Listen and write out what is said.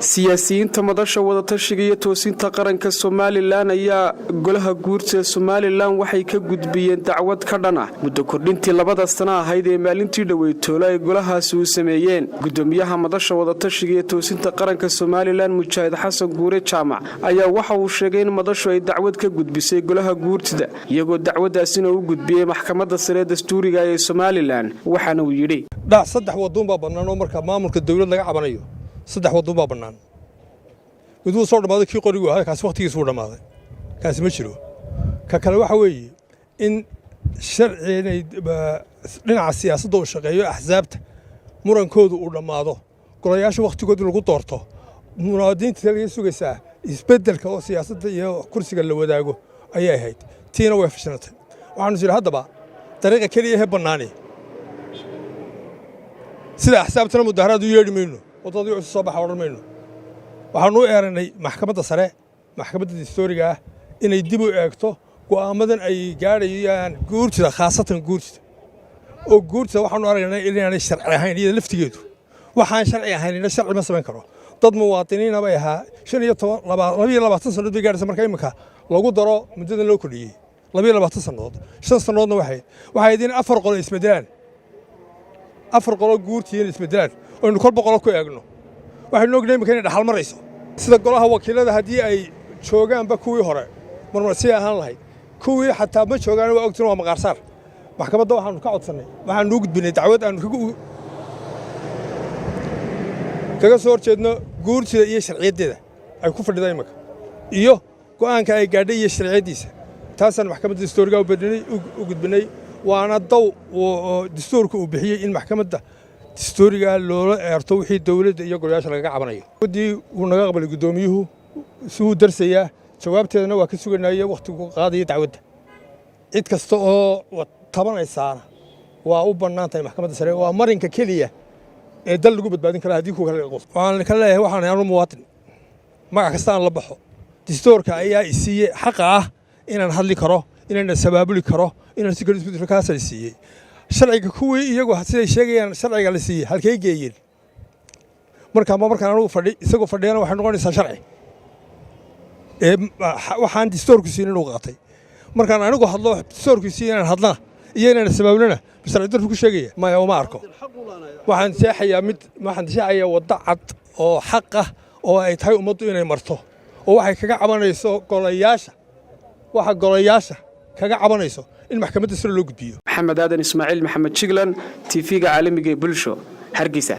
siyaasiyiinta madasha wadatashiga iyo toosinta qaranka Soomaaliland ayaa golaha guurta ee Soomaaliland waxay ka gudbiyeen dacwad ka dhan ah muddo kordhintii labada sano ahayd ee maalintii dhaweeytoola ay golahaasi u sameeyeen gudoomiyaha madasha wadatashiga iyo toosinta qaranka Soomaaliland Mujaahid Xasan Guure Jaamac ayaa waxa uu sheegay in madashu ay dacwad ka gudbisay golaha guurtida iyagoo dacwadaasina u gudbiyay maxkamadda sare ee dastuuriga ee Soomaaliland waxaana uu yiri saddex wadoon baa bannaan oo marka maamulka dawladda laga cabanayo saddex wadoon baa bannaan mid uu soo dhamaaday kii qorigu ahaa kaas waqtigiisa uu dhamaaday kaas ma jiro ka kale waxa weeye in sharci dhinaca siyaasadda uu shaqeeyo axsaabta murankoodu uu dhamaado golayaasha waqtigooda lagu doorto munaadiinta laga sugaysaa isbeddelka oo siyaasadda iyo kursiga la wadaago ayay ahayd tiina way fashilantay waxaanu jira haddaba dariiqa keliya ee bannaani sida axsaabtana mudaharaad u yeedhi mayno wadadii cusub soo baxa odhan mayno waxaanu u eeranay maxkamadda sare maxkamadda dastuuriga ah inay dib u eegto go'aamadan ay gaadhayaan guurtida khaasatan guurtida oo guurtida waxaanu aragnay inaanay sharci ahayn iyada laftigeedu waxaan sharci ahayn sharci ma samayn karo dad muwaadiniina bay ahaa 22 sannadood bay gaadhaysa marka imika lagu daro muddadan loo kordhiyey 22 sannadood 5 sannadoodna waxay idin afar qolo isbedelaan afar qolo guurtiina isbedelaan oo in kol boqol ku eegno waxaynu ognahay imika inay dhaxal marayso sida golaha wakiilada haddii ay joogaanba kuwii hore marmarsi ahaan lahayd kuwii xataa ma joogaan waa ogtiin waa maqaarsaar maxkamadda waxaanu ka codsannay waxaanu u gudbinay dacwad aanu kaga soo horjeedno guurtida iyo sharciyaddeeda ay ku fadhida imika iyo go'aanka ay gaadhay iyo sharciyaddiisa taasaan maxkamadda dastuuriga u gudbinay waana daw dastuurka uu bixiyey in maxkamadda dastuuriga loola eerto wixii dawladda iyo golayaasha lagaga cabanayo wadii uu naga qabalay gudoomiyuhu suu darsayaa jawaabteedana waa ka suganayay waqtigu qaadaya dacwadda cid kasta oo tabanaysaana waa u bannaan tahay maxkamadda sare waa marinka keliya ee dal lagu badbaadin kara haddii ku kale qof waxaan ka leeyahay waxaan aanu muwaadin magac kasta aan la baxo dastuurka ayaa i siiyey xaqa ah inaan hadli karo inaan sabaabuli karo inaan si kale isbedel ka siiyey sharciga kuwii iyagu siday sheegayaan sharciga la siiyey halkay geeyeen markaan anigu isagoo fadhiyana waxay noqonaysaa sharci waxaan dastuurku siinin uu qaatay markaan anigu hadlo dastuurku siinaan hadlana iyo inaan sabaabulana sharci darku ku sheegaya ma uma arko waxaan seexayaa waddo cad oo xaq ah oo ay tahay ummaddu inay marto oo waxay kaga cabanayso golayaasha kaga cabanayso in maxkamadda sare loo gudbiyo maxamed aadan ismaaciil maxamed jiglan TV-ga caalamiga ee bulsho Hargeysa